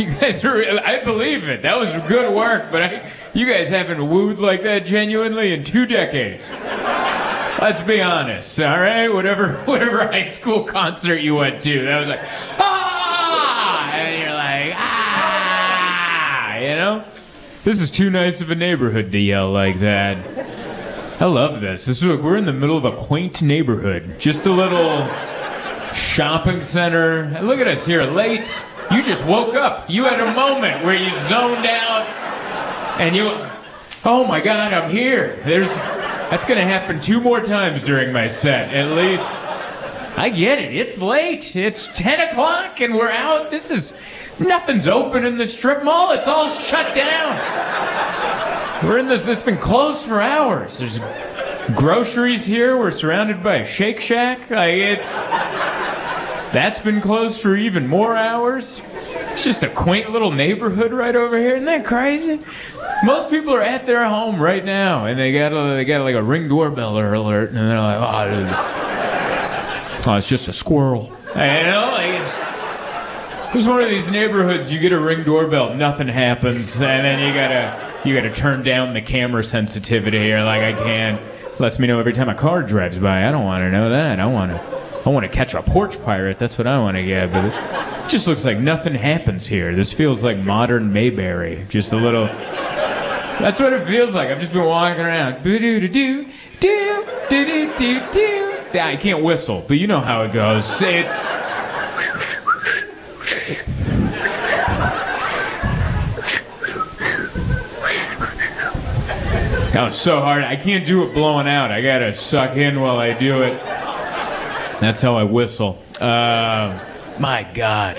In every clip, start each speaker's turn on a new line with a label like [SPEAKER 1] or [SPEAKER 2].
[SPEAKER 1] You guys are, I believe it. That was good work, but you guys haven't wooed like that genuinely in 2 decades. Let's be honest, all right? Whatever high school concert you went to, that was like, ah! And you're like, ah! You know? This is too nice of a neighborhood to yell like that. I love this. We're in the middle of a quaint neighborhood. Just a little shopping center. And look at us here, late. You just woke up. You had a moment where you zoned out and oh my God, I'm here. That's going to happen 2 more times during my set, at least. I get it. It's late. It's 10 o'clock and we're out. Nothing's open in the strip mall. It's all shut down. We're in this, it's been closed for hours. There's groceries here. We're surrounded by a Shake Shack. That's been closed for even more hours. It's just a quaint little neighborhood right over here. Isn't that crazy? Most people are at their home right now, and they got like a Ring doorbell alert, and they're like, oh, it's just a squirrel. You know, like it's one of these neighborhoods. You get a Ring doorbell, nothing happens, and then you gotta turn down the camera sensitivity. You're like, I can't. Lets me know every time a car drives by. I don't want to know that. I want to catch a porch pirate. That's what I want to get. But it just looks like nothing happens here. This feels like modern Mayberry. Just a little. That's what it feels like. I've just been walking around. I can't whistle, but you know how it goes. It's. That was so hard. I can't do it blowing out. I gotta suck in while I do it. That's how I whistle. My God.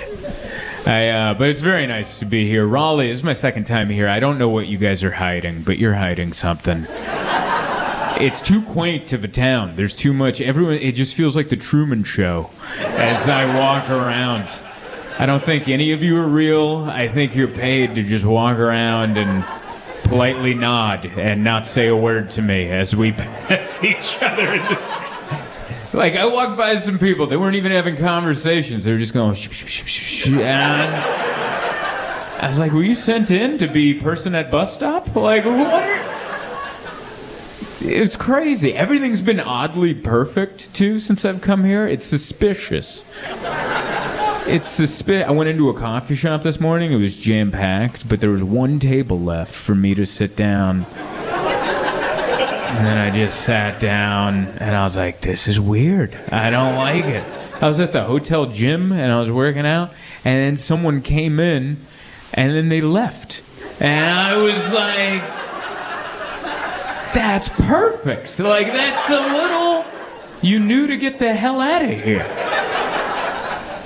[SPEAKER 1] But it's very nice to be here. Raleigh, this is my second time here. I don't know what you guys are hiding, but you're hiding something. It's too quaint of a town. There's too much. It just feels like the Truman Show as I walk around. I don't think any of you are real. I think you're paid to just walk around and politely nod and not say a word to me as we pass each other. Like, I walked by some people, they weren't even having conversations. They were just going, shh, shh, shh, shh, and I was like, were you sent in to be person at bus stop? Like, what? It's crazy. Everything's been oddly perfect, too, since I've come here. It's suspicious. I went into a coffee shop this morning. It was jam-packed, but there was one table left for me to sit down. And then I just sat down, and I was like, this is weird. I don't like it. I was at the hotel gym, and I was working out, and then someone came in, and then they left. And I was like, that's perfect. Like, that's a little... You knew to get the hell out of here.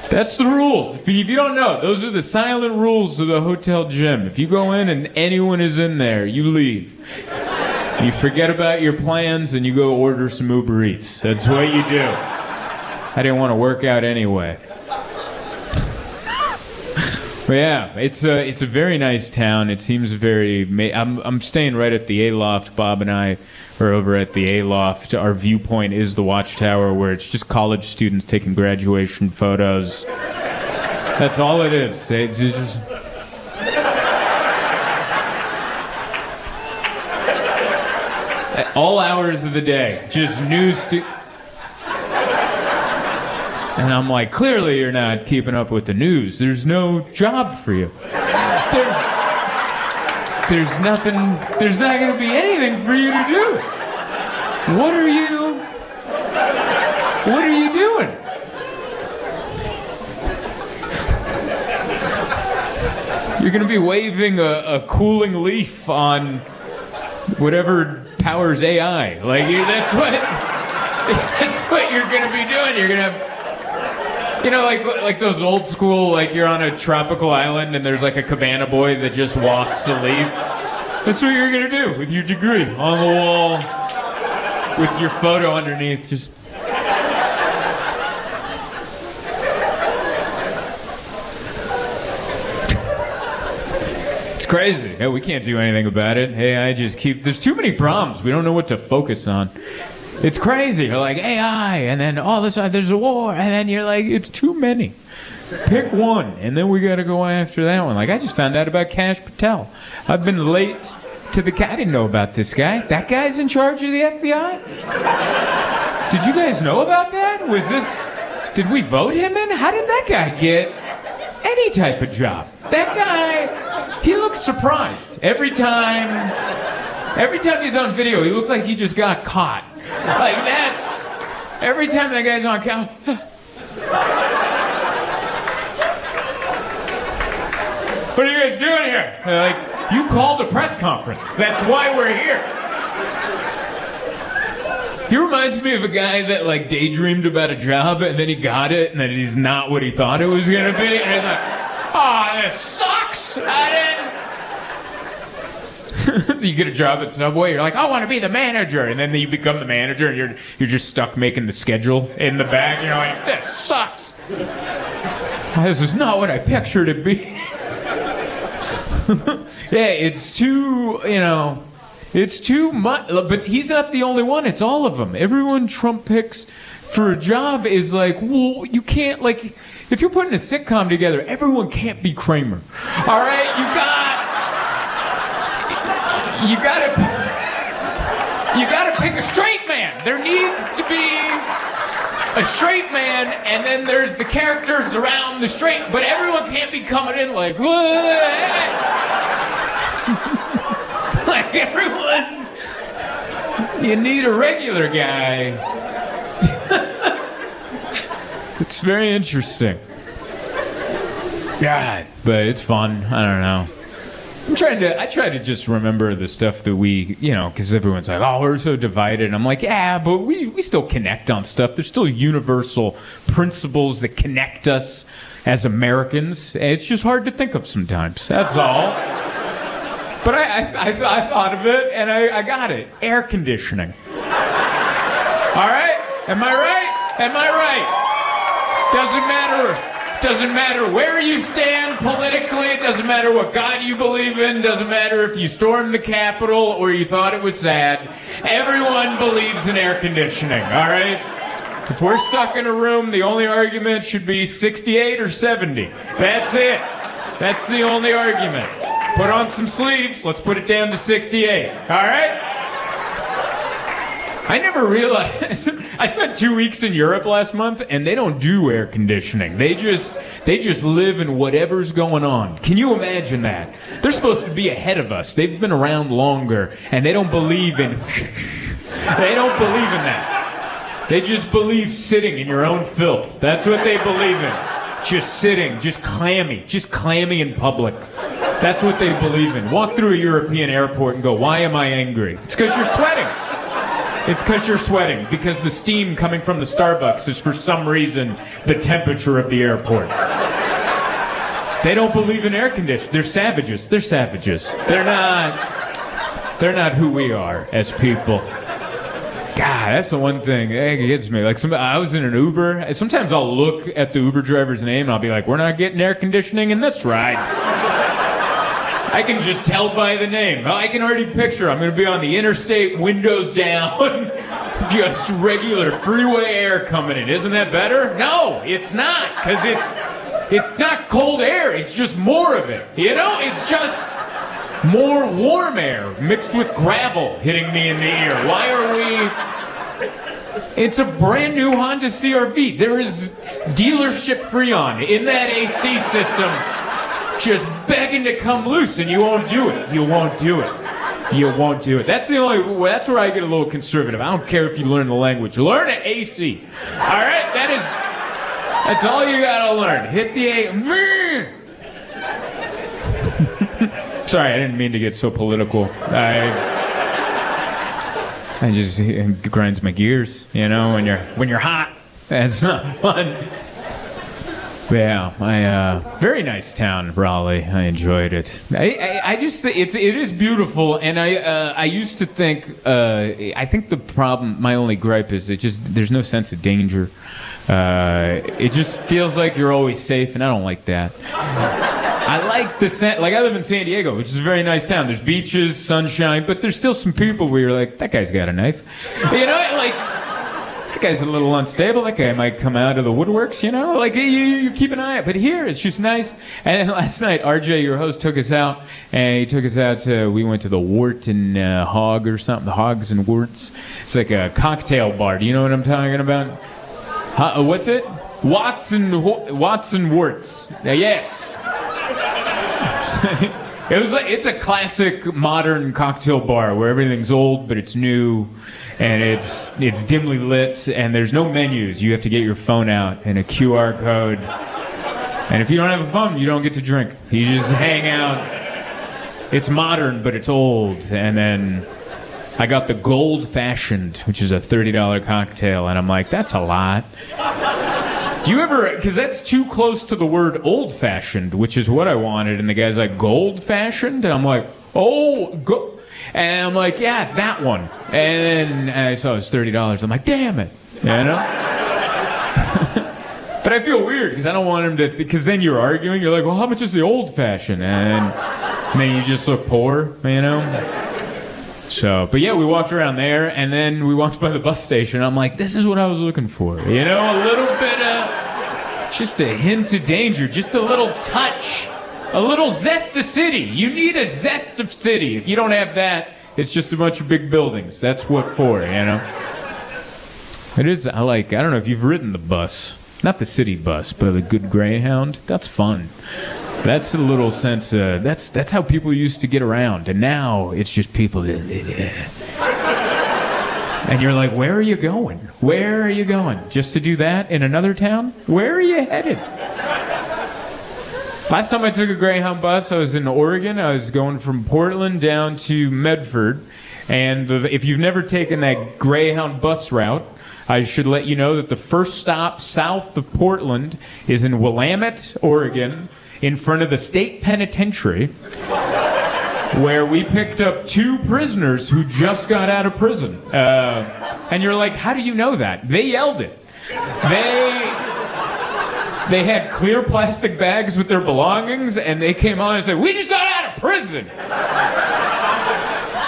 [SPEAKER 1] That's the rules. If you don't know, those are the silent rules of the hotel gym. If you go in and anyone is in there, you leave. You forget about your plans and you go order some Uber Eats. That's what you do. I didn't want to work out anyway. But yeah, it's a very nice town. It seems very... I'm staying right at the A-Loft. Bob and I are over at the A-Loft. Our viewpoint is the Watchtower, where it's just college students taking graduation photos. That's all it is. It's just... At all hours of the day, just and I'm like, clearly you're not keeping up with the news. There's no job for you. There's nothing, there's not going to be anything for you to do. What are you doing? You're going to be waving a cooling leaf on whatever powers AI. Like, that's what you're going to be doing. You're going to have... You know, like those old school, like you're on a tropical island and there's like a cabana boy that just wafts a leaf. That's what you're gonna do with your degree on the wall, with your photo underneath. Just. It's crazy. Yeah, we can't do anything about it. Hey, I just keep. There's too many problems. We don't know what to focus on. It's crazy. You're like AI, and then all of a sudden there's a war, and then you're like, it's too many. Pick one, and then we got to go after that one. Like, I just found out about Kash Patel. I've been late to the... I didn't know about this guy. That guy's in charge of the FBI? Did you guys know about that? Did we vote him in? How did that guy get any type of job? That guy, he looks surprised. Every time he's on video, he looks like he just got caught. Like, that's... Every time that guy's on camera... What are you guys doing here? They're like, you called a press conference. That's why we're here. He reminds me of a guy that, like, daydreamed about a job, and then he got it, and then he's not what he thought it was going to be. And he's like, oh, this sucks. You get a job at Subway, you're like, I want to be the manager. And then you become the manager, and you're just stuck making the schedule in the back. You're like, this sucks. This is not what I pictured it be. Yeah, it's too, it's too much. But he's not the only one. It's all of them. Everyone Trump picks for a job is like, well, you can't, like, if you're putting a sitcom together, everyone can't be Kramer. All right? You gotta pick a straight man. There needs to be a straight man, and then there's the characters around the straight, but everyone can't be coming in like, like everyone. You need a regular guy. It's very interesting. God, but it's fun. I don't know. I try to just remember the stuff that we, because everyone's like, oh, we're so divided. And I'm like, yeah, but we still connect on stuff. There's still universal principles that connect us as Americans. It's just hard to think of sometimes. That's all. But I thought of it, and I got it. Air conditioning. All right? Am I right? Doesn't matter where you stand politically. It doesn't matter what God you believe in. Doesn't matter if you stormed the Capitol or you thought it was sad. Everyone believes in air conditioning, all right? If we're stuck in a room, the only argument should be 68 or 70. That's it. That's the only argument. Put on some sleeves. Let's put it down to 68, all right? I never realized. I spent 2 weeks in Europe last month, and they don't do air conditioning. They just live in whatever's going on. Can you imagine that? They're supposed to be ahead of us. They've been around longer, and they don't believe in. They don't believe in that. They just believe sitting in your own filth. That's what they believe in. Just sitting, just clammy in public. That's what they believe in. Walk through a European airport and go, why am I angry? It's because you're sweating. It's because you're sweating, because the steam coming from the Starbucks is for some reason the temperature of the airport. They don't believe in air conditioning. They're savages. They're not who we are as people. God, that's the one thing that gets me. Like, I was in an Uber. Sometimes I'll look at the Uber driver's name and I'll be like, we're not getting air conditioning in this ride. I can just tell by the name. I can already picture I'm going to be on the interstate, windows down, just regular freeway air coming in. Isn't that better? No, it's not, because it's not cold air. It's just more of it. It's just more warm air mixed with gravel hitting me in the ear. Why are we... It's a brand new Honda CR-V. There is dealership Freon in that AC system just begging to come loose, and you won't do it. You won't do it. That's that's where I get a little conservative. I don't care if you learn the language. Learn it AC. All right? That's all you gotta learn. Hit the A. Sorry, I didn't mean to get so political. It grinds my gears, when you're hot. That's not fun. But yeah, very nice town, Raleigh. I enjoyed it. I just it is beautiful, and I used to think I think the problem, my only gripe is there's no sense of danger. It just feels like you're always safe, and I don't like that. I like I live in San Diego, which is a very nice town. There's beaches, sunshine, but there's still some people where you're like, that guy's got a knife. that guy's a little unstable. That guy might come out of the woodworks, you know? Like, you keep an eye out. But here, it's just nice. And then last night, RJ, your host, took us out. And he took us out to, we went to the Wort and Hog or something. The Hogs and Worts. It's like a cocktail bar. Do you know what I'm talking about? What's it? Watson Worts. Yes. It's a classic modern cocktail bar where everything's old, but it's new. And it's dimly lit, and there's no menus. You have to get your phone out and a QR code. And if you don't have a phone, you don't get to drink. You just hang out. It's modern, but it's old. And then I got the Gold Fashioned, which is a $30 cocktail, and I'm like, that's a lot. Do you ever, because that's too close to the word old fashioned, which is what I wanted, and the guy's like, Gold Fashioned? And I'm like, and I'm like, yeah, that one. And then I saw it was $30. I'm like, damn it. You know? But I feel weird because I don't want him to, because then you're arguing. You're like, well, how much is the old fashioned? And then you just look poor, you know? So, but yeah, we walked around there, and then we walked by the bus station. I'm like, this is what I was looking for. You know, a little bit of, just a hint of danger, just a little touch. A little zest of city. You need a zest of city. If you don't have that, it's just a bunch of big buildings. That's what for, you know? It is, I don't know if you've ridden the bus. Not the city bus, but the good Greyhound. That's fun. That's a little sense of, that's how people used to get around. And now, it's just people. And you're like, where are you going? Where are you going? Just to do that in another town? Where are you headed? Last time I took a Greyhound bus, I was in Oregon. I was going from Portland down to Medford. And if you've never taken that Greyhound bus route, I should let you know that the first stop south of Portland is in Willamette, Oregon, in front of the state penitentiary, where we picked up 2 prisoners who just got out of prison. And you're like, how do you know that? They yelled it. They had clear plastic bags with their belongings, and they came on and said, we just got out of prison!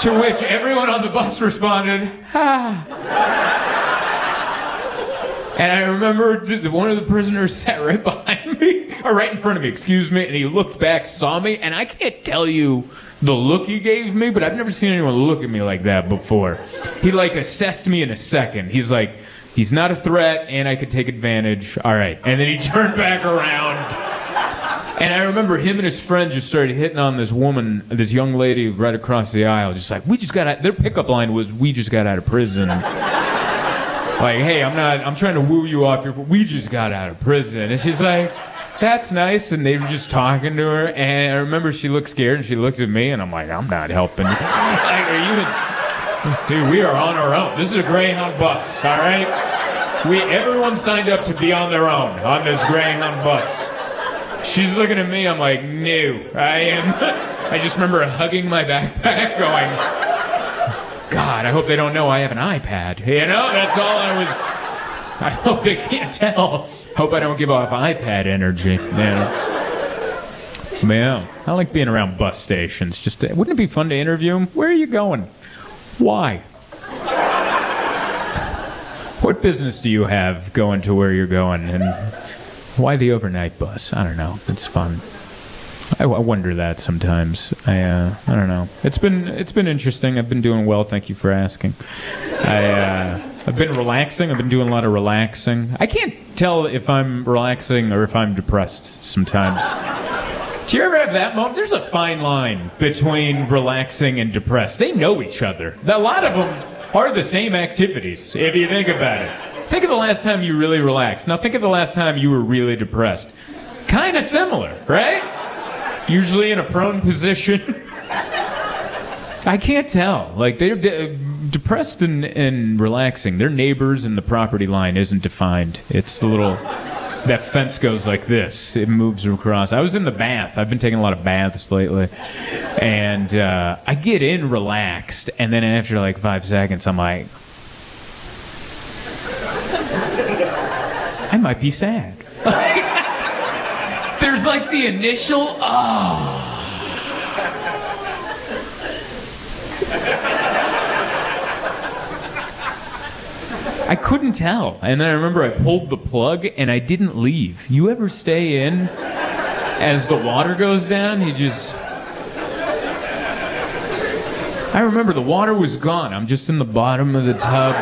[SPEAKER 1] To which everyone on the bus responded, ah. And I remember one of the prisoners sat right behind me, or right in front of me, excuse me, and he looked back, saw me, and I can't tell you the look he gave me, but I've never seen anyone look at me like that before. He, like, assessed me in a second. He's like, he's not a threat, and I could take advantage. All right. And then he turned back around. And I remember him and his friend just started hitting on this woman, this young lady right across the aisle, just like, we just got out. Their pickup line was, we just got out of prison. Like, hey, I'm trying to woo you off we just got out of prison. And she's like, that's nice. And they were just talking to her. And I remember she looked scared, and she looked at me, and I'm like, I'm not helping you. Like, are you dude, we are on our own. This is a Greyhound bus, all right? Everyone signed up to be on their own on this Greyhound bus. She's looking at me, I'm like, no, I just remember hugging my backpack going, God, I hope they don't know I have an iPad. You know, that's all I hope they can't tell. Hope I don't give off iPad energy. Man, I like being around bus stations. Wouldn't it be fun to interview them? Where are you going? Why? What business do you have going to where you're going? And why the overnight bus? I don't know. It's fun. I wonder that sometimes. I don't know. It's been interesting. I've been doing well. Thank you for asking. I've been relaxing. I've been doing a lot of relaxing. I can't tell if I'm relaxing or if I'm depressed sometimes. Do you ever have that moment? There's a fine line between relaxing and depressed. They know each other. A lot of them are the same activities, if you think about it. Think of the last time you really relaxed. Now think of the last time you were really depressed. Kind of similar, right? Usually in a prone position. I can't tell. Like, they're depressed and relaxing. Their neighbors and the property line isn't defined. It's a little... That fence goes like this. It moves across. I was in the bath. I've been taking a lot of baths lately. And I get in relaxed, and then after like 5 seconds, I'm like, I might be sad. There's like the initial, I couldn't tell. And then I remember I pulled the plug and I didn't leave. You ever stay in as the water goes down? You just... I remember the water was gone. I'm just in the bottom of the tub.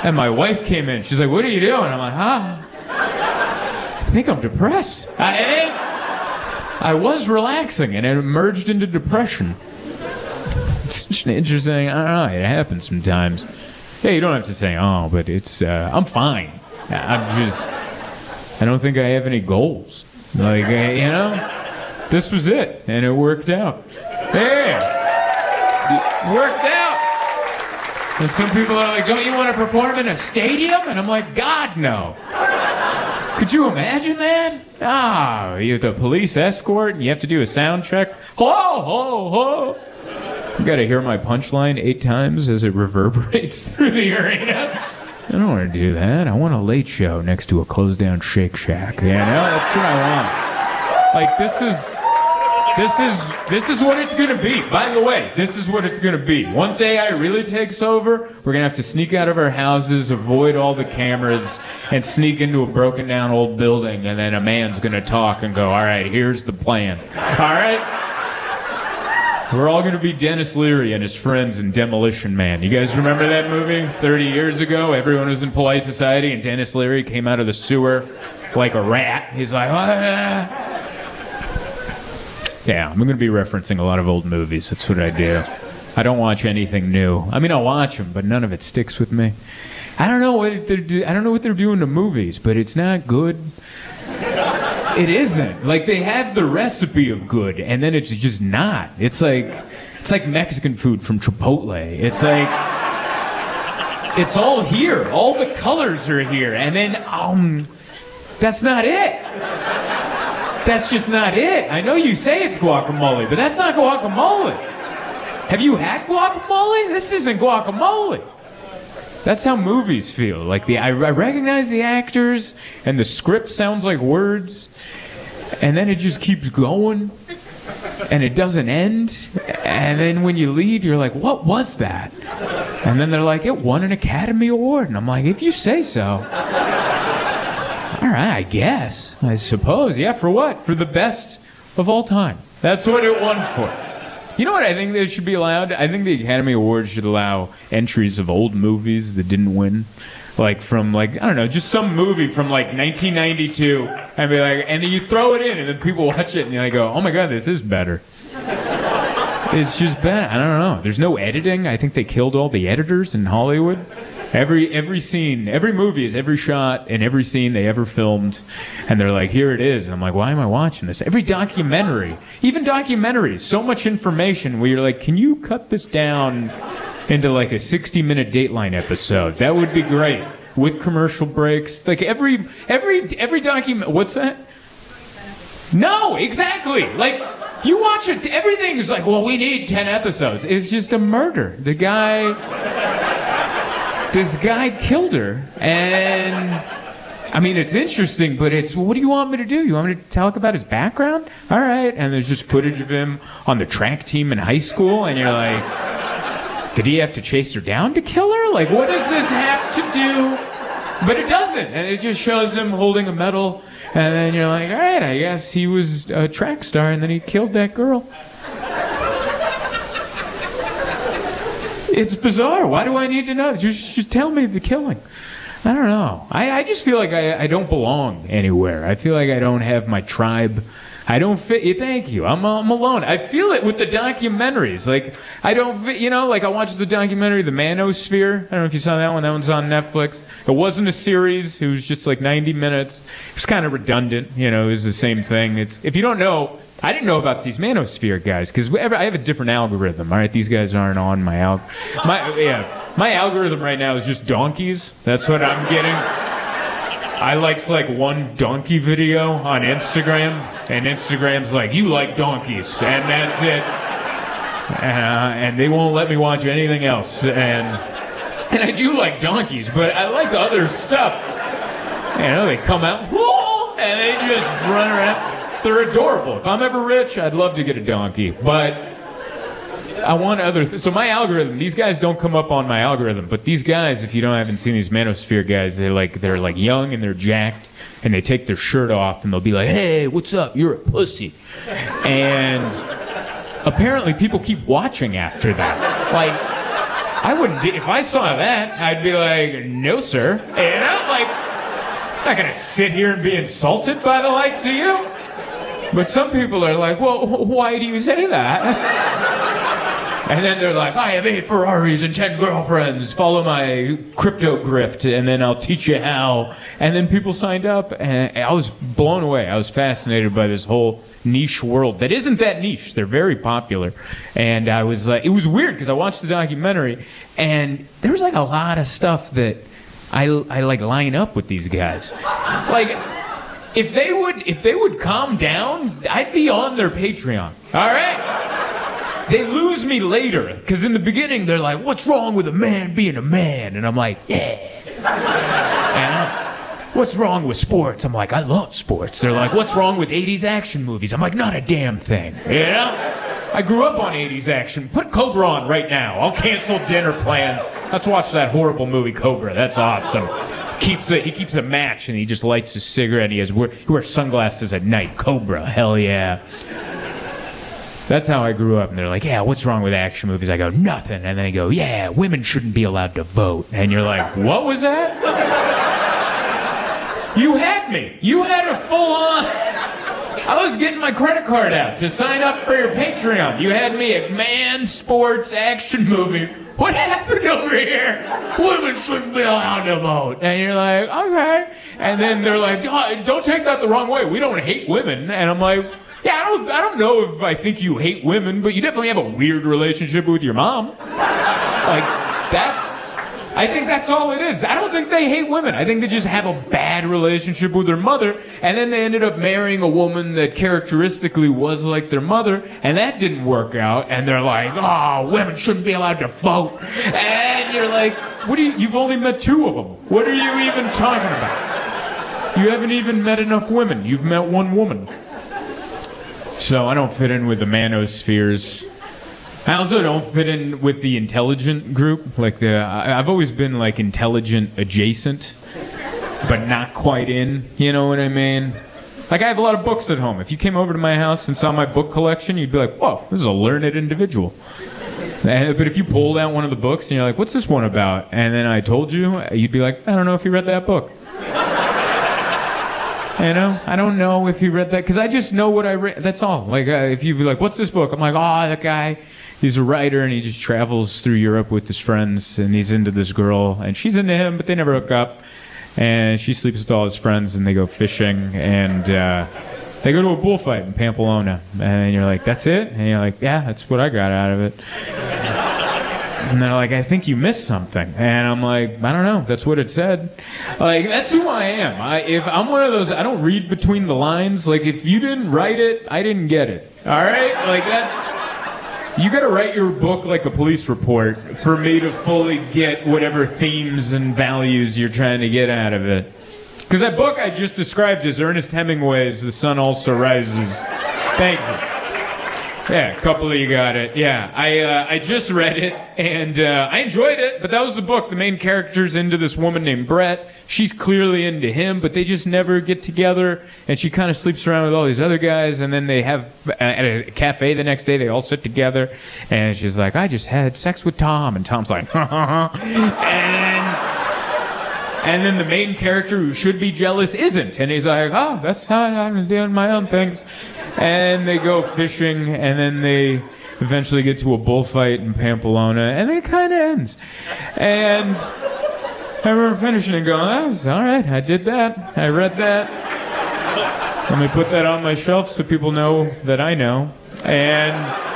[SPEAKER 1] And my wife came in. She's like, what are you doing? I'm like, I think I'm depressed. I was relaxing and it merged into depression. It's interesting. I don't know. It happens sometimes. Hey, you don't have to say, oh, but it's, I'm fine. I don't think I have any goals. Like, this was it, and it worked out. Hey, it worked out. And some people are like, don't you want to perform in a stadium? And I'm like, God, no. Could you imagine that? You have the police escort, and you have to do a sound check. Ho, ho, ho. You gotta hear my punchline 8 times as it reverberates through the arena. I don't want to do that. I want a late show next to a closed down Shake Shack. That's what I want. Like, this is what it's gonna be. By the way, this is what it's gonna be. Once AI really takes over, we're gonna have to sneak out of our houses, avoid all the cameras, and sneak into a broken down old building, and then a man's gonna talk and go, all right, here's the plan. All right? We're all going to be Dennis Leary and his friends in Demolition Man. You guys remember that movie 30 years ago? Everyone was in polite society, and Dennis Leary came out of the sewer like a rat. He's like, ah. Yeah, I'm going to be referencing a lot of old movies. That's what I do. I don't watch anything new. I mean, I'll watch them, but none of it sticks with me. I don't know what they're doing to movies, but it's not good. It isn't. Like, they have the recipe of good, and then it's just not. It's like Mexican food from Chipotle. It's like, it's all here. All the colors are here, and then, that's not it. That's just not it. I know you say it's guacamole, but that's not guacamole. Have you had guacamole? This isn't guacamole. That's how movies feel. Like, I recognize the actors, and the script sounds like words, and then it just keeps going, and it doesn't end. And then when you leave, you're like, what was that? And then they're like, it won an Academy Award. And I'm like, if you say so. All right, I guess. I suppose. Yeah, for what? For the best of all time. That's what it won for. You know what I think they should be allowed? I think the Academy Awards should allow entries of old movies that didn't win. Like from, I don't know, just some movie from 1992. And be like, and then you throw it in and then people watch it and they go, oh my God, this is better. It's just better. I don't know. There's no editing. I think they killed all the editors in Hollywood. Every scene, every movie is every shot and every scene they ever filmed, and they're like, here it is. And I'm like, why am I watching this? Every documentary, even documentaries, so much information where you're like, can you cut this down into like a 60-minute Dateline episode? That would be great, with commercial breaks. Like every document. What's that? No, exactly. Like, you watch it, everything is like, well, we need 10 episodes. It's just a murder. This guy killed her, and I mean, it's interesting, but it's, what do you want me to do? You want me to talk about his background? All right. And there's just footage of him on the track team in high school, and you're like, did he have to chase her down to kill her? Like, what does this have to do? But it doesn't, and it just shows him holding a medal, and then you're like, all right, I guess he was a track star, and then he killed that girl. It's bizarre. Why do I need to know? Just tell me the killing. I don't know. I just feel like I don't belong anywhere. I feel like I don't have my tribe. I don't fit. Thank you. I'm alone. I feel it with the documentaries. Like, I don't fit, like I watched the documentary, The Manosphere. I don't know if you saw that one. That one's on Netflix. It wasn't a series. It was just like 90 minutes. It was kind of redundant. It was the same thing. If you don't know, I didn't know about these manosphere guys because I have a different algorithm. All right, these guys aren't on my my algorithm right now is just donkeys. That's what I'm getting. I liked one donkey video on Instagram, and Instagram's like, you like donkeys, and that's it. And they won't let me watch anything else. And I do like donkeys, but I like other stuff. They come out and they just run around. They're adorable. If I'm ever rich, I'd love to get a donkey. But I want other so my algorithm, these guys don't come up on my algorithm, but these guys, if you haven't seen these manosphere guys, they're like young and they're jacked, and they take their shirt off and they'll be like, hey, what's up? You're a pussy. And apparently people keep watching after that. Like, I wouldn't, if I saw that, I'd be like, no, sir. And I'm not gonna sit here and be insulted by the likes of you. But some people are like, well, why do you say that? And then they're like, I have 8 Ferraris and 10 girlfriends. Follow my crypto grift, and then I'll teach you how. And then people signed up, and I was blown away. I was fascinated by this whole niche world that isn't that niche. They're very popular. And I was like, it was weird because I watched the documentary, and there was like a lot of stuff that I like line up with these guys. Like, if they would calm down, I'd be on their Patreon. All right? They lose me later, because in the beginning they're like, what's wrong with a man being a man? And I'm like, yeah. And what's wrong with sports? I'm like, I love sports. They're like, what's wrong with 80s action movies? I'm like, not a damn thing. You know? I grew up on 80s action. Put Cobra on right now. I'll cancel dinner plans. Let's watch that horrible movie Cobra. That's awesome. He keeps a match and he just lights his cigarette. He wears sunglasses at night. Cobra, hell yeah. That's how I grew up. And they're like, yeah, what's wrong with action movies? I go, nothing. And then they go, yeah, women shouldn't be allowed to vote. And you're like, what was that? You had me. You had a full-on... I was getting my credit card out to sign up for your Patreon. You had me at man, sports, action movie. What happened over here? Women shouldn't be allowed to vote. And you're like, okay. And then they're like, oh, don't take that the wrong way. We don't hate women. And I'm like... Yeah, I don't know if I think you hate women, but you definitely have a weird relationship with your mom. I think that's all it is. I don't think they hate women. I think they just have a bad relationship with their mother, and then they ended up marrying a woman that characteristically was like their mother, and that didn't work out, and they're like, oh, women shouldn't be allowed to vote. And you're like, you've only met 2 of them. What are you even talking about? You haven't even met enough women. You've met 1 woman. So I don't fit in with the manospheres. I also don't fit in with the intelligent group. I've always been like intelligent adjacent, but not quite in. You know what I mean? Like, I have a lot of books at home. If you came over to my house and saw my book collection, you'd be like, whoa, this is a learned individual. But if you pulled out one of the books and you're like, what's this one about? And then I told you, you'd be like, I don't know if you read that book. You know, I don't know if you read that, because I just know what I read. That's all. Like, if you'd be like, what's this book? I'm like, oh, that guy, he's a writer, and he just travels through Europe with his friends, and he's into this girl, and she's into him, but they never hook up. And she sleeps with all his friends, and they go fishing, and they go to a bullfight in Pamplona. And you're like, that's it? And you're like, yeah, that's what I got out of it. And they're like, I think you missed something. And I'm like, I don't know. That's what it said. Like, that's who I am. If I'm one of those, I don't read between the lines. Like, if you didn't write it, I didn't get it. All right? Like, you got to write your book like a police report for me to fully get whatever themes and values you're trying to get out of it. Because that book I just described as Ernest Hemingway's The Sun Also Rises. Thank you. Yeah, a couple of you got it. Yeah, I just read it, and I enjoyed it, but that was the book. The main character's into this woman named Brett. She's clearly into him, but they just never get together, and she kind of sleeps around with all these other guys, and then they have, at a cafe the next day, they all sit together, and she's like, I just had sex with Tom, and Tom's like, ha ha ha. And then the main character who should be jealous isn't, and he's like, oh, that's fine, I'm doing my own things. And they go fishing, and then they eventually get to a bullfight in Pamplona, and it kind of ends. And I remember finishing and going, that was all right, I did that, I read that. Let me put that on my shelf so people know that I know. And...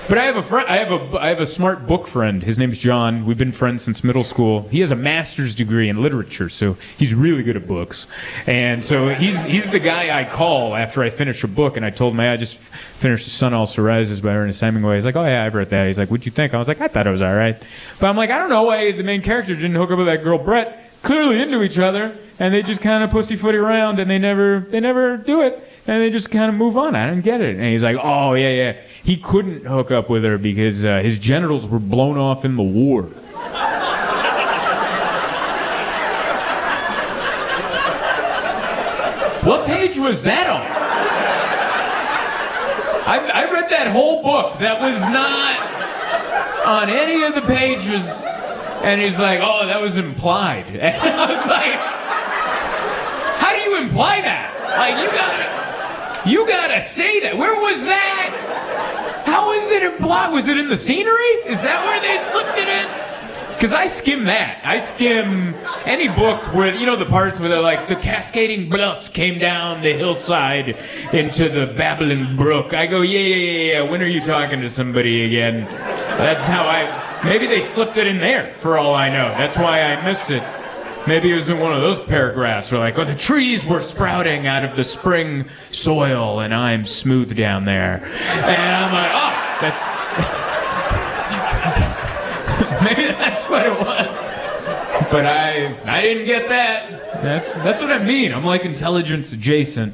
[SPEAKER 1] But I have a friend. I have a smart book friend. His name's John. We've been friends since middle school. He has a master's degree in literature, so he's really good at books. And so he's the guy I call after I finish a book. And I told him, hey, I just finished The Sun Also Rises by Ernest Hemingway. He's like, oh yeah, I've read that. He's like, what'd you think? I was like, I thought it was all right. But I'm like, I don't know why the main character didn't hook up with that girl Brett. clearly into each other, and they just kind of pussyfoot around, and they never do it, and they just kind of move on. I don't get it. And he's like, oh, yeah. He couldn't hook up with her because his genitals were blown off in the war. What page was that on? I read that whole book. That was not on any of the pages. And he's like, oh, that was implied. And I was like, how do you imply that? Like, you gotta say that. Where was that? How is it implied? Was it in the scenery? Is that where they slipped it in? Because I skim that. I skim any book where, you know, the parts where they're like, the cascading bluffs came down the hillside into the babbling brook. I go, yeah. When are you talking to somebody again? That's how maybe they slipped it in there, for all I know. That's why I missed it. Maybe it was in one of those paragraphs where like, oh, the trees were sprouting out of the spring soil and I'm smooth down there. And I'm like, oh, that's... Maybe that's what it was. But I didn't get that. That's what I mean. I'm like intelligence adjacent.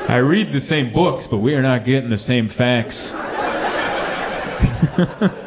[SPEAKER 1] I read the same books, but we are not getting the same facts.